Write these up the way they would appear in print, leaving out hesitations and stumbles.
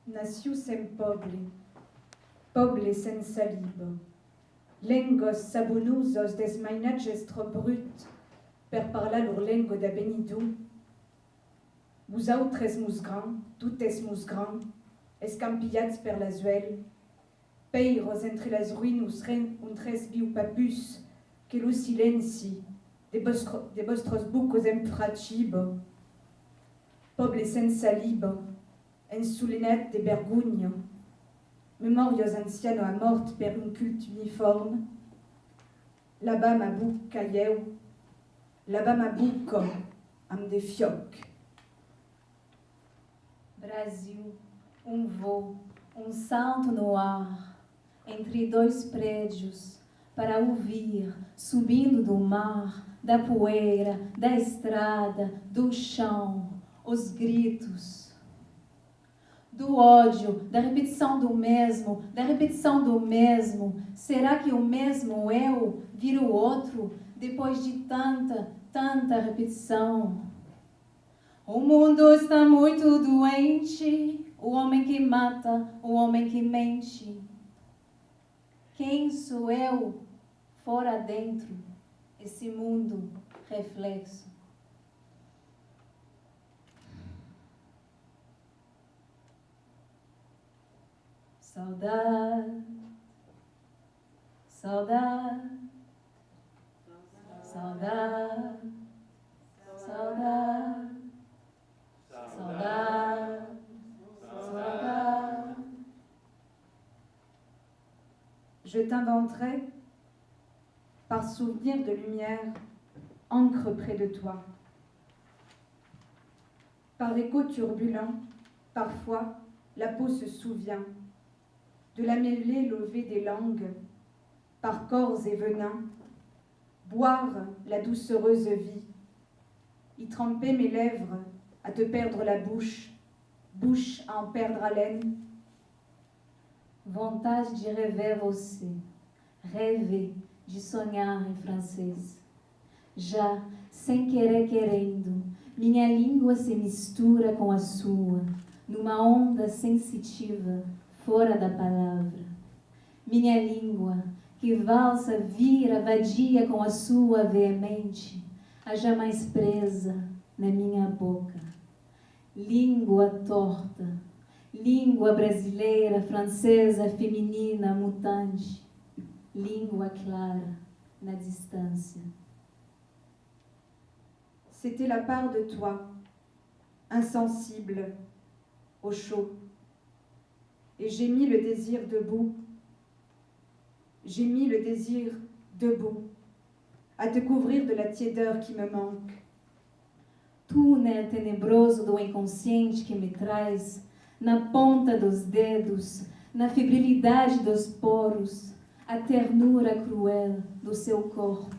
Nacius em poble sen saliba. Lengos sabonusos des mainatges tro brut, per parlar lor lengo da benidou. Vous autres mus grand, toutes mus grand, escampillats per la zuel, peiros entre las ruinus ren un tres biu papus, que lo silenci, de vostros bucos emfracibo, poble sen saliba, insulinet de vergogna, memorios anciano a mort per un culte uniforme, là-bas ma bouc caieu, là-bas ma bouc am de fioc. Brasil, voo, salto no ar, entre dois prédios, para ouvir, subindo do mar, da poeira, da estrada, do chão, os gritos. Do ódio, da repetição do mesmo, será que o mesmo eu vira o outro, depois de tanta repetição? O mundo está muito doente, o homem que mata, o homem que mente. Quem sou eu, fora dentro, esse mundo reflexo? Saudade, saudade, saudade, saudade, saudade, saudade. Je t'inventerai, par souvenir de lumière, ancre près de toi. Par écho turbulent, parfois, la peau se souvient de la mêlée levée des langues, par corps et venins, boire la doucereuse vie, y tremper mes lèvres, à te perdre la bouche, bouche à en perdre haleine. Vontade de rever você, rêver, de sonhar em francês. Já, sem querer querendo, minha língua se mistura com a sua, numa onda sensitiva, fora da palavra. Minha língua, que valsa, vira, vadia com a sua veemente, a jamais presa na minha boca. Língua torta, língua brasileira, francesa, feminina, mutante, língua clara, na distância. C'était la part de toi, insensible, au chaud. Et j'ai mis le désir debout, j'ai mis le désir debout, à te couvrir de la tiédeur qui me manque. Túnel tenebroso do inconsciente que me traz, na ponta dos dedos, na febrilidade dos poros, a ternura cruel do seu corpo.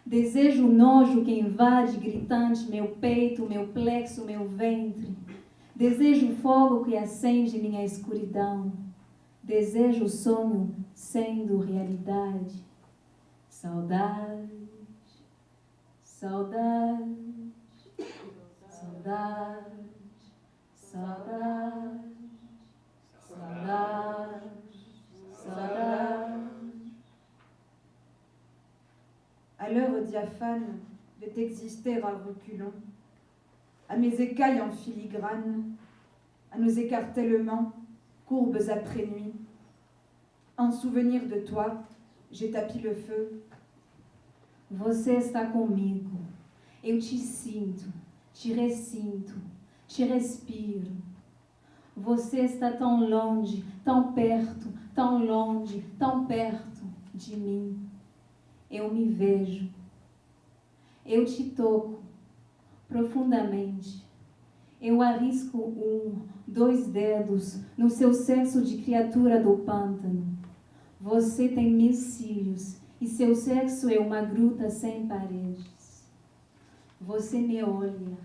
Desejo o nojo que invade gritante meu peito, meu plexo, meu ventre. Desejo o fogo que acende minha escuridão. Desejo o sonho sendo realidade. Saudade, saudade, saudade, saudade, saudade, saudade. À l'heure diaphane de t'exister à reculons, à mes écailles en filigrane, à nos écartèlements, courbes après nuit. En souvenir de toi, j'ai tapi le feu. Você está comigo, eu te sinto, te ressinto, te respiro. Você está tão longe, tão perto, tão longe, tão perto de mim. Eu me vejo, eu te toco profundamente. Eu arrisco 1, 2 dedos no seu sexo de criatura do pântano. Você tem 1000 cílios e seu sexo é uma gruta sem paredes. Você me olha,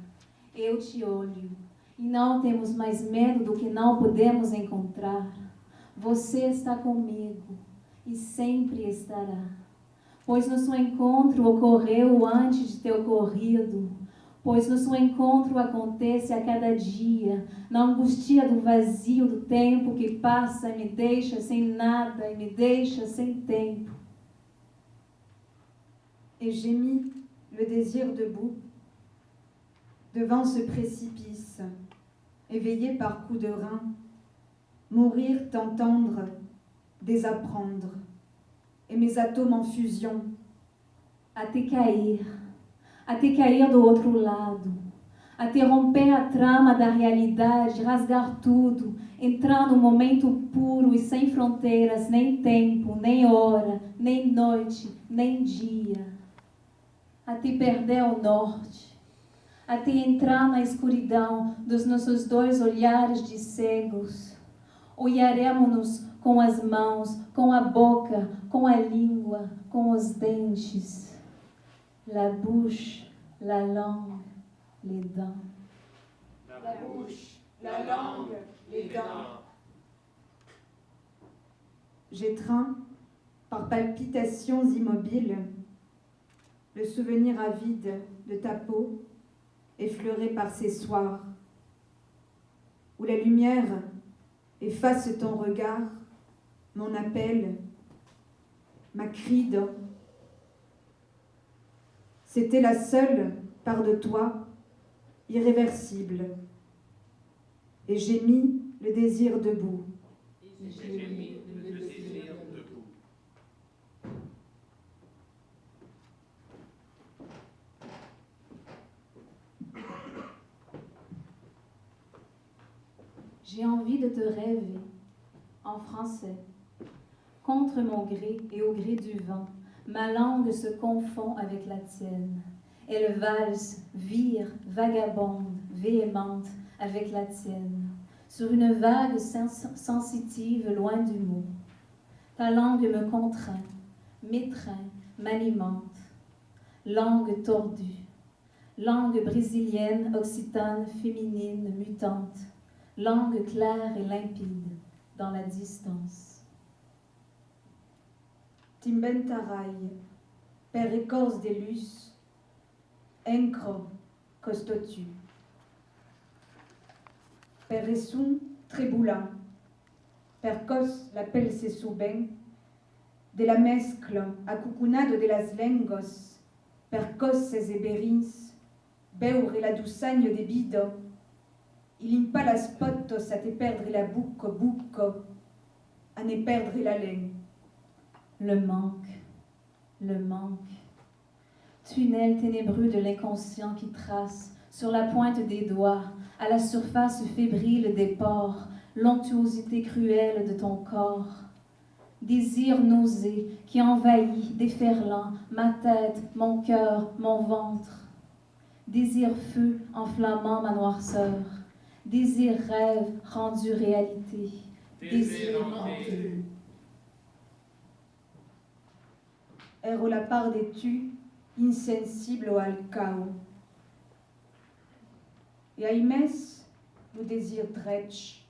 eu te olho, e não temos mais medo do que não podemos encontrar. Você está comigo e sempre estará. Pois nosso encontro ocorreu antes de ter ocorrido, pois nosso encontro acontece a cada dia, na angústia do vazio do tempo que passa e me deixa sem nada e me deixa sem tempo. Et j'ai mis le désir debout devant ce précipice, éveillé par coups de rein, mourir, t'entendre, désapprendre, et mes atomes en fusion. Até cair do outro lado, até romper a trama da realidade, rasgar tudo, entrar num momento puro e sem fronteiras, nem tempo, nem hora, nem noite, nem dia. Até perder o norte, até entrar na escuridão dos nossos dois olhares de cegos. Olharemos-nos com as mãos, com a boca, com a língua, com os dentes. La bouche, la langue, les dents. La bouche, la langue, les dents. J'étreins, par palpitations immobiles, le souvenir avide de ta peau, effleurée par ces soirs, où la lumière efface ton regard, mon appel, ma cride. C'était la seule part de toi, irréversible. Et j'ai mis le désir debout. J'ai mis le désir debout. J'ai envie de te rêver, en français. Contre mon gré et au gré du vent, ma langue se confond avec la tienne. Elle valse, vire, vagabonde, véhémente avec la tienne, sur une vague sensitive loin du mot. Ta langue me contraint, m'étreint, m'alimente. Langue tordue, langue brésilienne, occitane, féminine, mutante. Langue claire et limpide, dans la distance. Timbentarai, per écorce des lus, encro, costotu. Per resum, triboulant, per cos la pel se suben, de la mescla, acucunado de las lengos, per cos ses eberins, beure la douçagne des bido, il impala spottos a te perdre la bucco, a ne perdre la laine. Le manque. Tunnel ténébreux de l'inconscient qui trace, sur la pointe des doigts, à la surface fébrile des pores, l'onctuosité cruelle de ton corps. Désir nausée qui envahit, déferlant, ma tête, mon cœur, mon ventre. Désir feu enflammant ma noirceur. Désir rêve rendu réalité. Désir hanté. Ero la part de tu, insensible au alcao. E aimes lo désir dretch.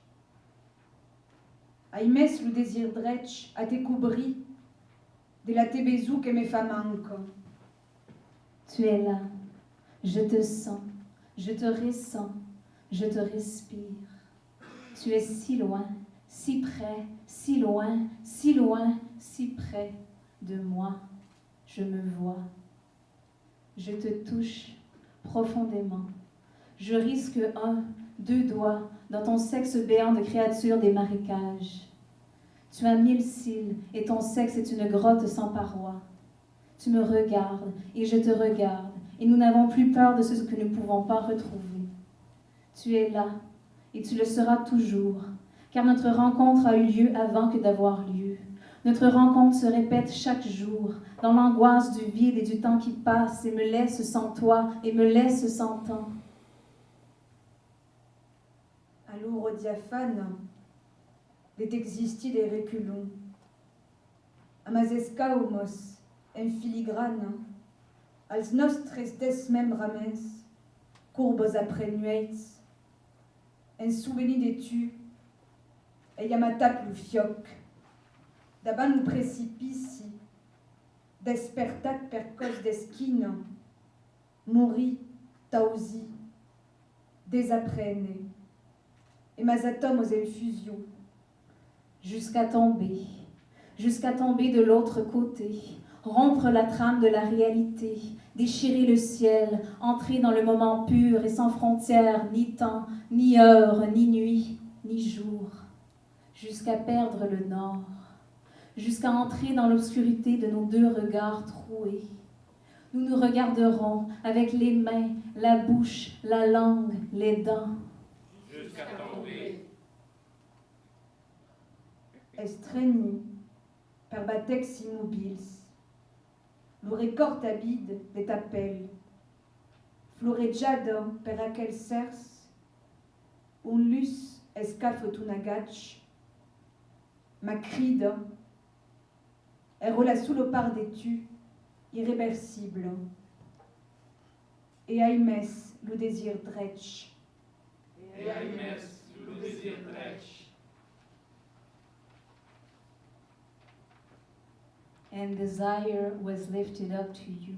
Aimes lo désir dretch a te cobri de la te besou que me fa manco. Tu es là, je te sens, je te ressens, je te respire. Tu es si loin, si près, si loin, si loin, si près de moi. Je me vois. Je te touche profondément. Je risque 1, 2 doigts dans ton sexe béant de créature des marécages. Tu as 1000 cils et ton sexe est une grotte sans parois. Tu me regardes et je te regarde et nous n'avons plus peur de ce que nous ne pouvons pas retrouver. Tu es là et tu le seras toujours, car notre rencontre a eu lieu avant que d'avoir lieu. Notre rencontre se répète chaque jour, dans l'angoisse du vide et du temps qui passe et me laisse sans toi et me laisse sans temps. All'uro diaphane, det existi de reculum. Amas escaumos, en filigrane, als nostres desmembraments, courbes après nuits, en souvenir de tu, e yamata plus fioc, davant un precipici, despertat per cos d'esquina, mori Tausi, désapprenne, et mazatom aux infusions. Jusqu'à tomber de l'autre côté, rompre la trame de la réalité, déchirer le ciel, entrer dans le moment pur et sans frontières, ni temps, ni heure, ni nuit, ni jour, jusqu'à perdre le nord, jusqu'à entrer dans l'obscurité de nos deux regards troués. Nous nous regarderons avec les mains, la bouche, la langue, les dents. Jusqu'à tomber. Estreni, per batex immobils, l'urecord abide de tapel, floreggiada per aquel cers, un lus escafot un agach, ma crida, erola sous le par d'étu, irréversible, et aimes le désir dretch. Et aimes le désir dretch. And desire was lifted up to you.